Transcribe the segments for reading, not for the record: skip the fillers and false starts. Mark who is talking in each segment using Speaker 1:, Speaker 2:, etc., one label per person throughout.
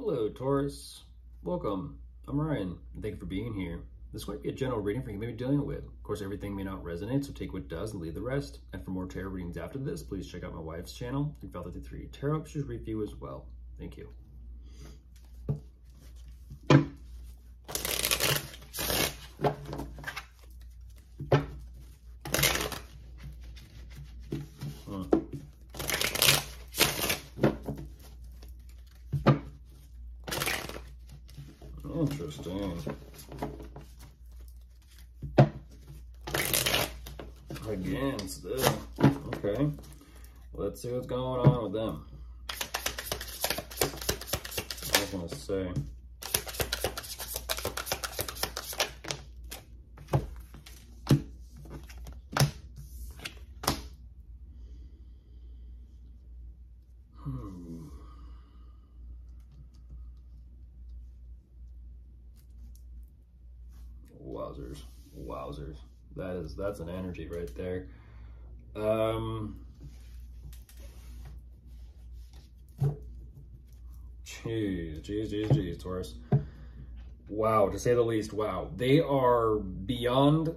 Speaker 1: Hello, Taurus. Welcome. I'm Ryan. Thank you for being here. This might be a general reading for you may be dealing with. Of course, everything may not resonate, so take what does and leave the rest. And for more tarot readings after this, please check out my wife's channel, 3053 Tarot. She's review as well. Thank you. Interesting. Again, still. Okay. Let's see what's going on with them. What was I gonna say? Wowzers. Wowzers. That's an energy right there. Jeez, Taurus. Wow, to say the least, wow. They are beyond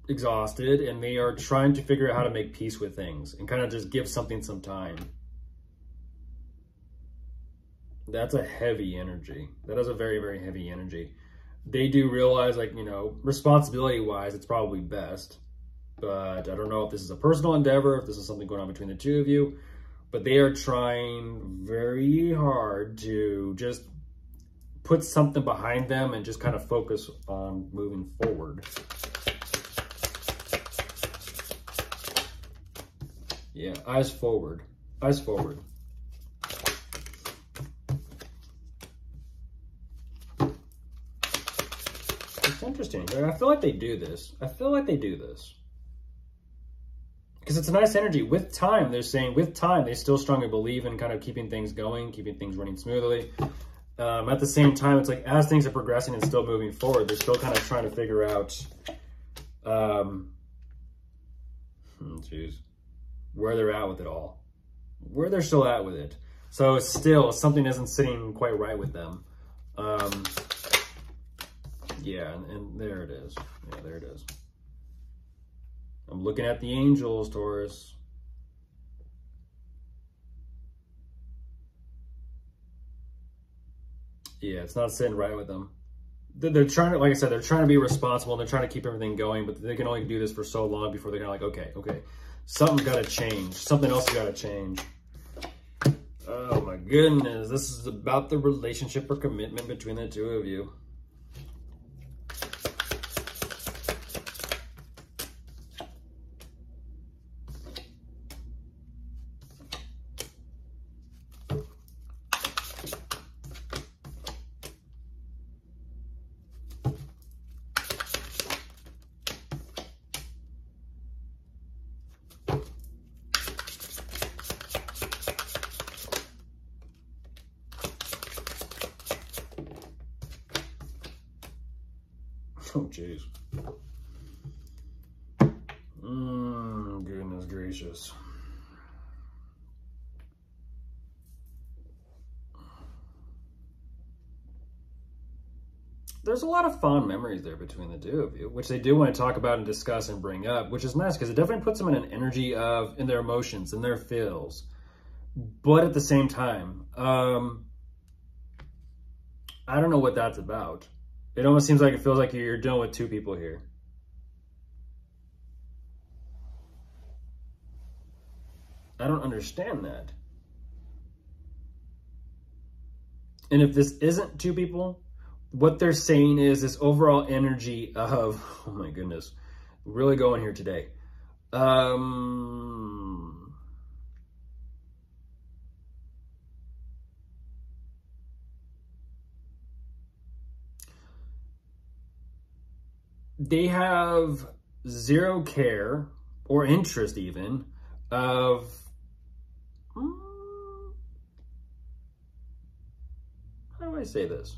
Speaker 1: exhausted and they are trying to figure out how to make peace with things and kind of just give something some time. That's a heavy energy. That is a very, very heavy energy. They do realize, like, you know, responsibility-wise, it's probably best. But I don't know if this is a personal endeavor, if this is something going on between the two of you. But they are trying very hard to just put something behind them and just kind of focus on moving forward. Yeah, eyes forward. Eyes forward. It's interesting. I feel like they do this. Because it's a nice energy. With time, they're saying with time, they still strongly believe in kind of keeping things going, keeping things running smoothly. At the same time, it's like as things are progressing and still moving forward, they're still kind of trying to figure out where they're at with it all. Where they're still at with it. So still, something isn't sitting quite right with them. Yeah, and there it is. Yeah, there it is. I'm looking at the angels, Taurus. Yeah, it's not sitting right with them. They're trying to, like I said, they're trying to be responsible and they're trying to keep everything going, but they can only do this for so long before they're kind of like, okay, something's got to change. Something else has got to change. Oh my goodness, this is about the relationship or commitment between the two of you. Oh, jeez. Goodness gracious. There's a lot of fond memories there between the two of you, which they do want to talk about and discuss and bring up, which is nice because it definitely puts them in an energy of, in their emotions, in their feels. But at the same time, I don't know what that's about. It almost seems like it feels like you're dealing with two people here. I don't understand that. And if this isn't two people, what they're saying is this overall energy of, oh my goodness, really going here today. They have zero care or interest even of how do I say this?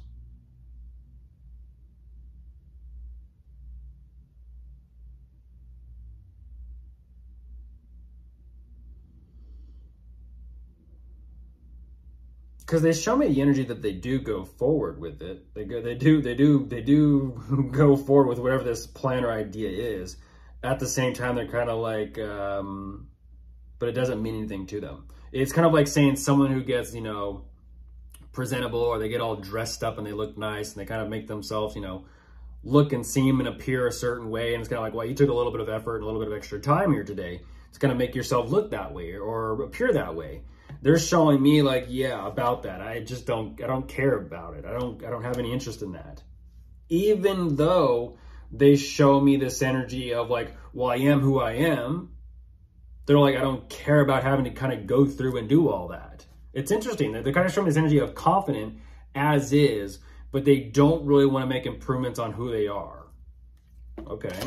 Speaker 1: because they show me the energy that they do go forward with it. They do go forward with whatever this plan or idea is. At the same time, they're kind of like, but it doesn't mean anything to them. It's kind of like saying someone who gets, you know, presentable, or they get all dressed up and they look nice and they kind of make themselves, you know, look and seem and appear a certain way. And it's kind of like, well, you took a little bit of effort and a little bit of extra time here today. It's going to make yourself look that way or appear that way. They're showing me like, yeah, about that. I don't care about it. I don't have any interest in that. Even though they show me this energy of like, well, I am who I am. They're like, I don't care about having to kind of go through and do all that. It's interesting. They're kind of showing this energy of confident as is, but they don't really want to make improvements on who they are. Okay.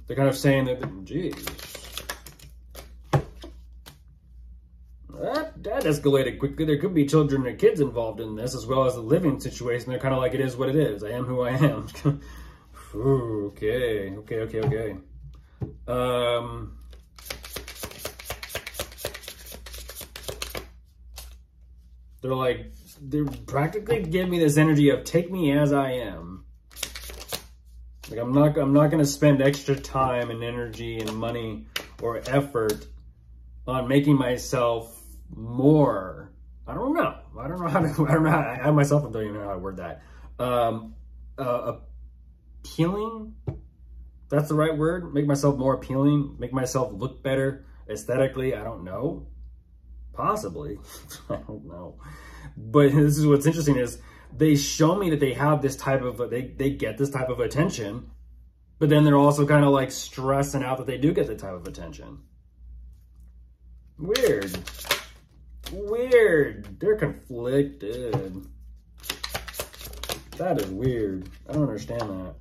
Speaker 1: They're kind of saying that, geez, that escalated quickly. There could be children or kids involved in this, as well as the living situation. They're kind of like, it is what it is. I am who I am. Ooh, okay. They're practically giving me this energy of take me as I am. Like I'm not going to spend extra time and energy and money or effort on making myself more. I don't know how to, I myself don't even know how to word that. Appealing? That's the right word? Make myself more appealing, make myself look better aesthetically. I don't know. Possibly. I don't know. But this is what's interesting is they show me that they have this type of, they get this type of attention, but then they're also kind of like stressing out that they do get the type of attention. Weird. They're conflicted. That is weird. I don't understand that.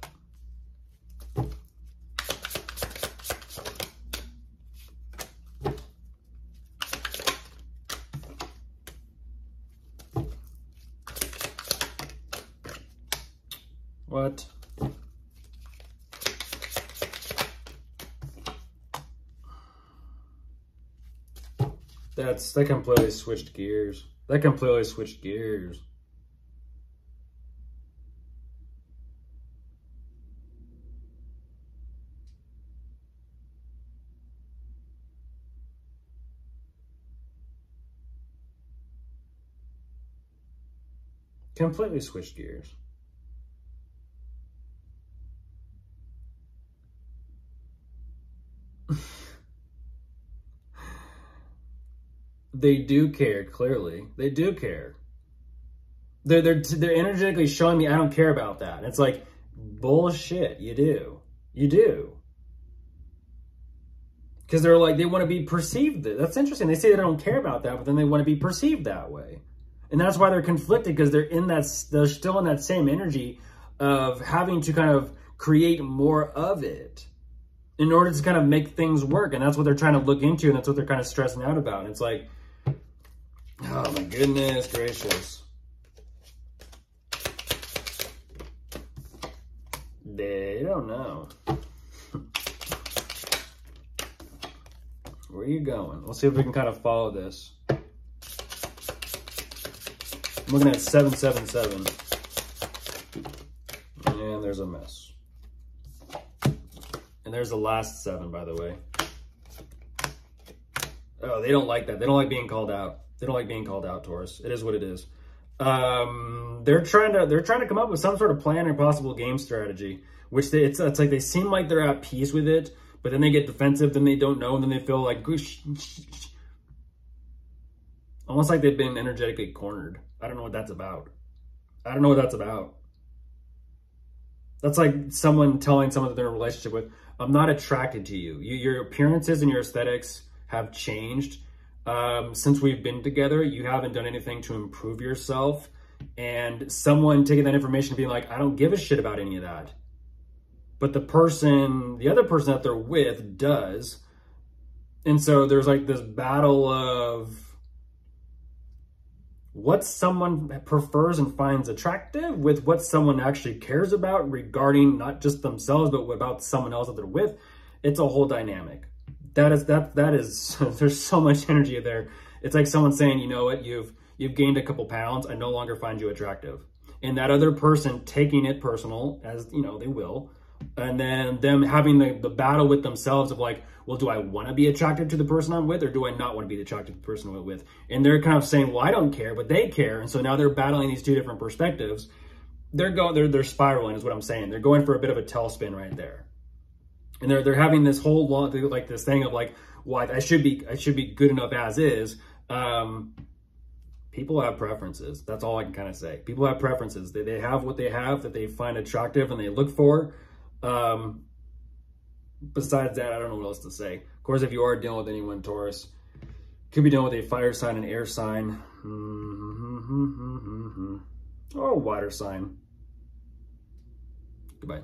Speaker 1: What? That completely switched gears. Completely switched gears. They do care, clearly. They do care. They're energetically showing me I don't care about that. It's like, bullshit, you do. You do. Because they're like, they want to be perceived. That's interesting. They say they don't care about that, but then they want to be perceived that way. And that's why they're conflicted, because they're still in that same energy of having to kind of create more of it in order to kind of make things work. And that's what they're trying to look into, and that's what they're kind of stressing out about. And it's like, oh my goodness gracious. They don't know. Where are you going? Let's see if we can kind of follow this. I'm looking at 777. And there's a mess. And there's the last 7, by the way. Oh, they don't like that. They don't like being called out. They don't like being called out, Taurus. It is what it is. They're trying to come up with some sort of plan or possible game strategy, which it's like they seem like they're at peace with it, but then they get defensive, then they don't know, and then they feel like almost like they've been energetically cornered. I don't know what that's about. That's like someone telling someone that they're in a relationship with, I'm not attracted to you. Your appearances and your aesthetics have changed. Since we've been together, you haven't done anything to improve yourself. And someone taking that information and being like, I don't give a shit about any of that. But the other person that they're with does. And so there's like this battle of what someone prefers and finds attractive with what someone actually cares about regarding not just themselves, but about someone else that they're with. It's a whole dynamic. That is there's so much energy there. It's like someone saying, you know what, you've gained a couple pounds, I no longer find you attractive. And that other person taking it personal, as you know, they will, and then them having the battle with themselves of like, well, do I want to be attracted to the person I'm with, or do I not want to be attracted to the person I'm with? And they're kind of saying, well, I don't care, but they care. And so now they're battling these two different perspectives. They're spiraling is what I'm saying. They're going for a bit of a tailspin right there. And they're having this whole long, like this thing of like, well, I should be good enough as is. People have preferences. That's all I can kind of say. People have preferences. They have what they have that they find attractive and they look for. Besides that, I don't know what else to say. Of course, if you are dealing with anyone, Taurus, could be dealing with a fire sign, an air sign, or a water sign. Goodbye.